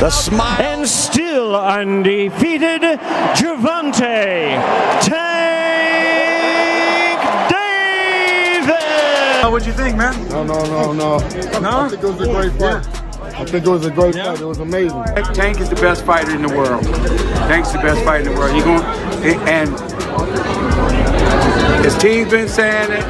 The smile. And still undefeated, Gervonta Tank Davis! What'd you think, man? No. No? I think it was a great fight. I think it was a great fight. It was amazing. Tank is the best fighter in the world. Tank's the best fighter in the world. And his team's been saying it.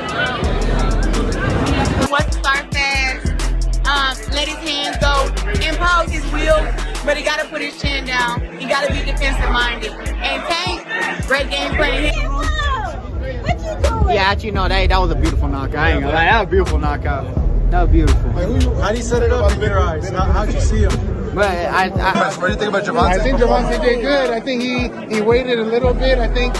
He wants to start fast, let his hands go, impose his will, but he got to put his chin down. He got to be defensive minded. And Tank, great game plan. Yeah, actually, no, that was a beautiful knockout. I ain't gonna lie, that was a beautiful knockout. That was beautiful. How do you set it up in your eyes? How'd you see him? But What do you think about Gervonta? I think Gervonta did good. I think he waited a little bit. I think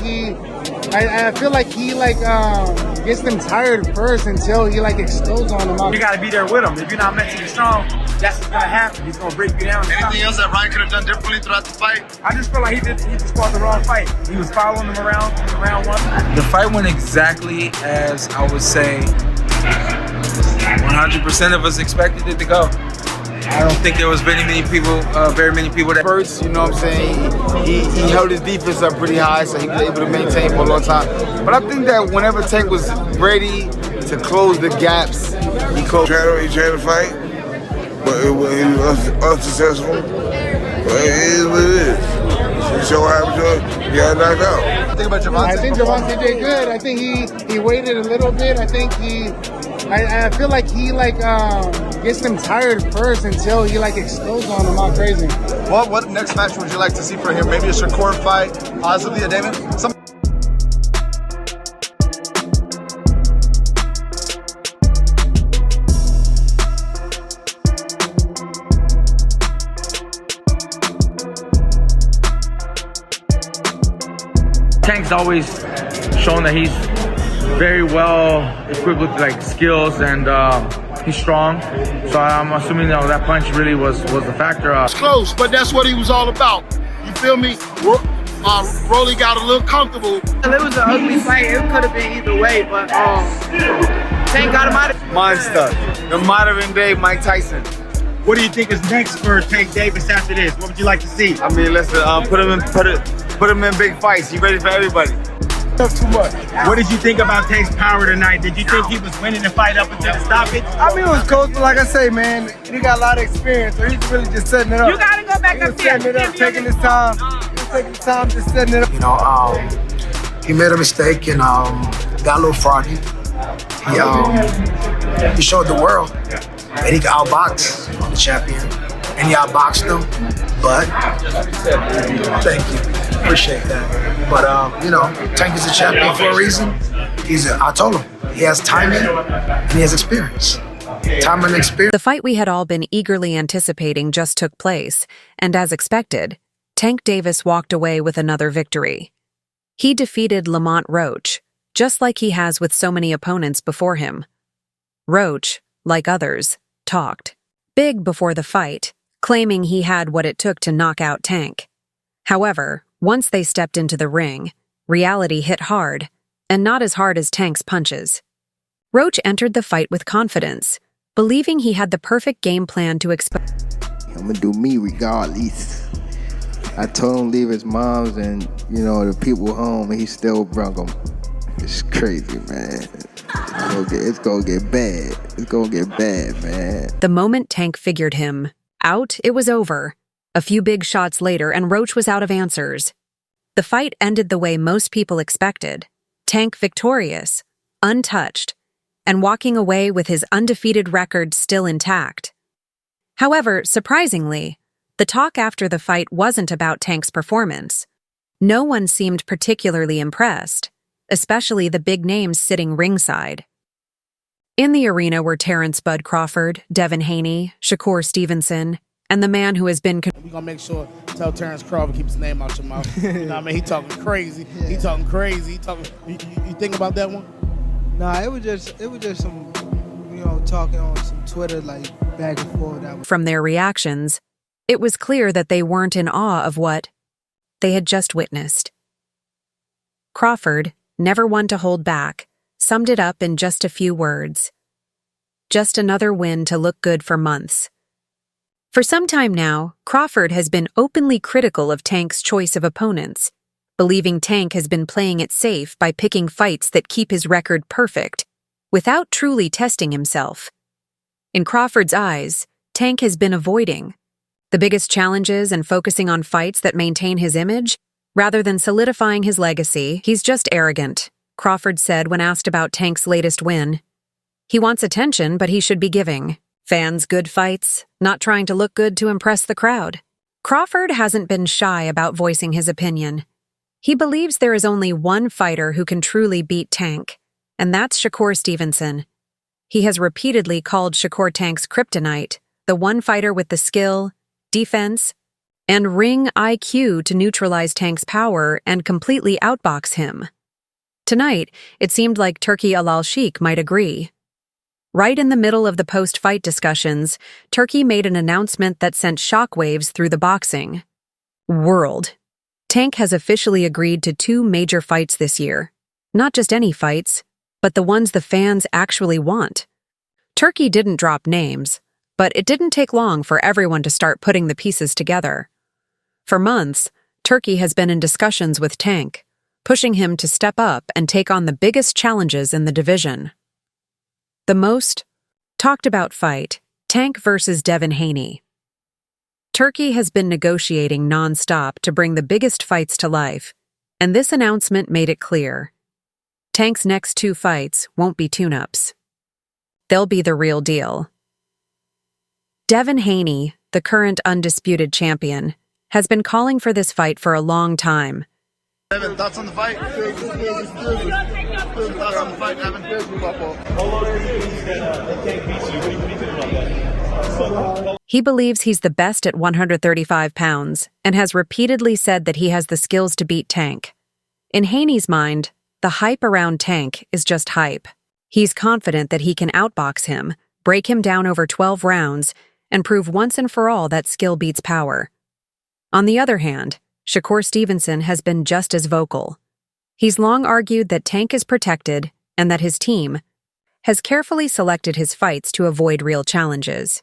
I feel like he gets them tired first until he explodes on them. You got to be there with him. If you're not mentally strong, that's what's gonna happen. He's gonna break you down. Anything else that Ryan could have done differently throughout the fight? I just feel like he just fought the wrong fight. He was following him around one. The fight went exactly as I would say 100% of us expected it to go. I don't think there was very many people that first, you know what I'm saying, he held his defense up pretty high, so he was able to maintain for a long time. But I think that whenever Tank was ready to close the gaps, he closed. He tried to fight, but he was unsuccessful. But it is what it is. He so happy to he got knocked out. I think Gervonta did good. I think he waited a little bit. I think I feel like he gets them tired first until he explodes on them all crazy. What next match would you like to see for him? Maybe a Shakur fight, possibly a David? Tank's always shown that he's very well equipped with skills and he's strong. So I'm assuming that punch really was the factor. It's close, but that's what he was all about. You feel me? Rolly got a little comfortable. it was an ugly fight. It could have been either way, but Tank got him out of Monster, the modern day Mike Tyson. What do you think is next for Tank Davis after this? What would you like to see? I mean, listen, put him in big fights. He's ready for everybody. That's too much. What did you think about Tank's power tonight? Did you think he was winning the fight up until the stoppage? I mean, it was close, but like I say, man, he got a lot of experience, so he's really just setting it up. You got to go back up there. Setting it up, taking his time. He's taking his time, just setting it up. You know, he made a mistake and got a little froggy. He showed the world that he could outbox the champion, and he outboxed him. But thank you, appreciate that. But you know, Tank is a champion for a reason. I told him he has timing and he has experience. Time and experience. The fight we had all been eagerly anticipating just took place, and as expected, Tank Davis walked away with another victory. He defeated Lamont Roach, just like he has with so many opponents before him. Roach, like others, talked big before the fight, claiming he had what it took to knock out Tank. However, once they stepped into the ring, reality hit hard, and not as hard as Tank's punches. Roach entered the fight with confidence, believing he had the perfect game plan to expose. I'm gonna do me regardless. I told him to leave his mom's and, you know, the people home, and he still brung them. It's crazy, man. It's gonna get bad. It's gonna get bad, man. The moment Tank figured him out, it was over. A few big shots later, and Roach was out of answers. The fight ended the way most people expected. Tank victorious, untouched, and walking away with his undefeated record still intact. However, surprisingly, the talk after the fight wasn't about Tank's performance. No one seemed particularly impressed, especially the big names sitting ringside. In the arena were Terrence Bud Crawford, Devin Haney, Shakur Stevenson, and the man who has been... We're gonna make sure, tell Terrence Crawford keep his name out your mouth. You know what I mean? He talking crazy. He talking crazy. You think about that one? Nah, it was just some, you know, talking on some Twitter, back and forth. From their reactions, it was clear that they weren't in awe of what they had just witnessed. Crawford, never one to hold back, summed it up in just a few words. Just another win to look good for months. For some time now, Crawford has been openly critical of Tank's choice of opponents, believing Tank has been playing it safe by picking fights that keep his record perfect, without truly testing himself. In Crawford's eyes, Tank has been avoiding the biggest challenges and focusing on fights that maintain his image, rather than solidifying his legacy. He's just arrogant, Crawford said when asked about Tank's latest win. He wants attention, but he should be giving fans good fights, not trying to look good to impress the crowd. Crawford hasn't been shy about voicing his opinion. He believes there is only one fighter who can truly beat Tank, and that's Shakur Stevenson. He has repeatedly called Shakur Tank's kryptonite, the one fighter with the skill, defense, and ring IQ to neutralize Tank's power and completely outbox him. Tonight, it seemed like Turki Al-Sheikh might agree. Right in the middle of the post-fight discussions, Turki made an announcement that sent shockwaves through the boxing world. Tank has officially agreed to 2 major fights this year. Not just any fights, but the ones the fans actually want. Turki didn't drop names, but it didn't take long for everyone to start putting the pieces together. For months, Turki has been in discussions with Tank, pushing him to step up and take on the biggest challenges in the division. The most talked about fight, Tank versus Devin Haney. Turki has been negotiating non-stop to bring the biggest fights to life, and this announcement made it clear. Tank's next 2 fights won't be tune-ups. They'll be the real deal. Devin Haney, the current undisputed champion, has been calling for this fight for a long time. Devin, thoughts on the fight? Thoughts on the fight, Devin? He believes he's the best at 135 pounds and has repeatedly said that he has the skills to beat Tank. In Haney's mind, the hype around Tank is just hype. He's confident that he can outbox him, break him down over 12 rounds, and prove once and for all that skill beats power. On the other hand, Shakur Stevenson has been just as vocal. He's long argued that Tank is protected and that his team has carefully selected his fights to avoid real challenges.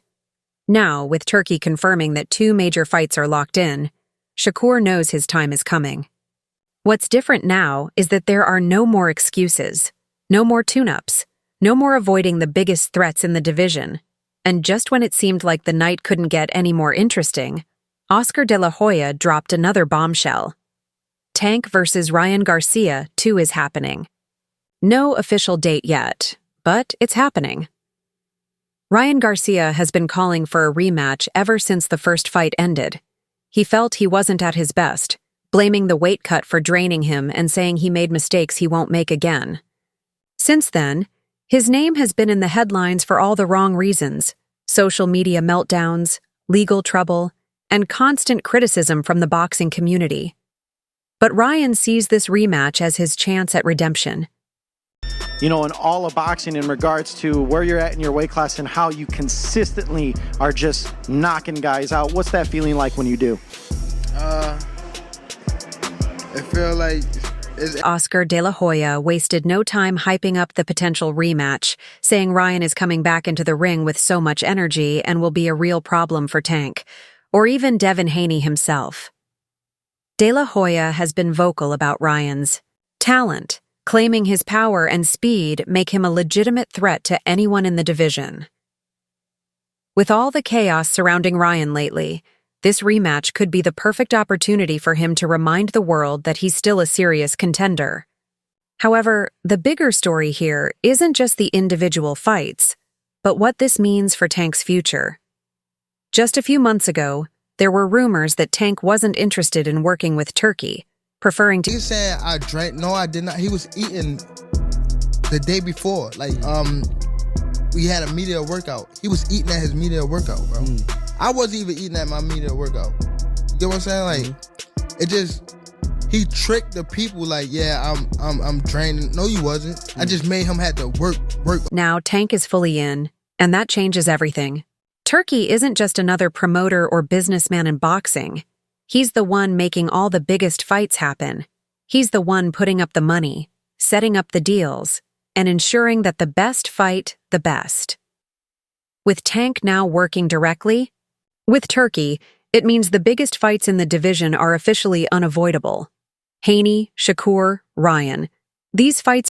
Now, with Turki confirming that 2 major fights are locked in, Shakur knows his time is coming. What's different now is that there are no more excuses, no more tune-ups, no more avoiding the biggest threats in the division. And just when it seemed like the night couldn't get any more interesting, Oscar De La Hoya dropped another bombshell. Tank versus Ryan Garcia 2 is happening. No official date yet, but it's happening. Ryan Garcia has been calling for a rematch ever since the first fight ended. He felt he wasn't at his best, blaming the weight cut for draining him and saying he made mistakes he won't make again. Since then, his name has been in the headlines for all the wrong reasons: social media meltdowns, legal trouble, and constant criticism from the boxing community. But Ryan sees this rematch as his chance at redemption. You know, in all of boxing, in regards to where you're at in your weight class and how you consistently are just knocking guys out, what's that feeling like when you do? I feel like Oscar De La Hoya wasted no time hyping up the potential rematch, saying Ryan is coming back into the ring with so much energy and will be a real problem for Tank, or even Devin Haney himself. De La Hoya has been vocal about Ryan's talent, claiming his power and speed make him a legitimate threat to anyone in the division. With all the chaos surrounding Ryan lately, this rematch could be the perfect opportunity for him to remind the world that he's still a serious contender. However, the bigger story here isn't just the individual fights, but what this means for Tank's future. Just a few months ago, there were rumors that Tank wasn't interested in working with Turki, preferring to— He's saying I drank. No, I did not. He was eating the day before. We had a media workout. He was eating at his media workout, bro. I wasn't even eating at my media workout. You get what I'm saying? It just, he tricked the people I'm draining. No, you wasn't. I just made him have to work. Now Tank is fully in, and that changes everything. Turki isn't just another promoter or businessman in boxing. He's the one making all the biggest fights happen. He's the one putting up the money, setting up the deals, and ensuring that the best fight the best. With Tank now working directly, With Turkey, it means the biggest fights in the division are officially unavoidable. Haney, Shakur, Ryan. These fights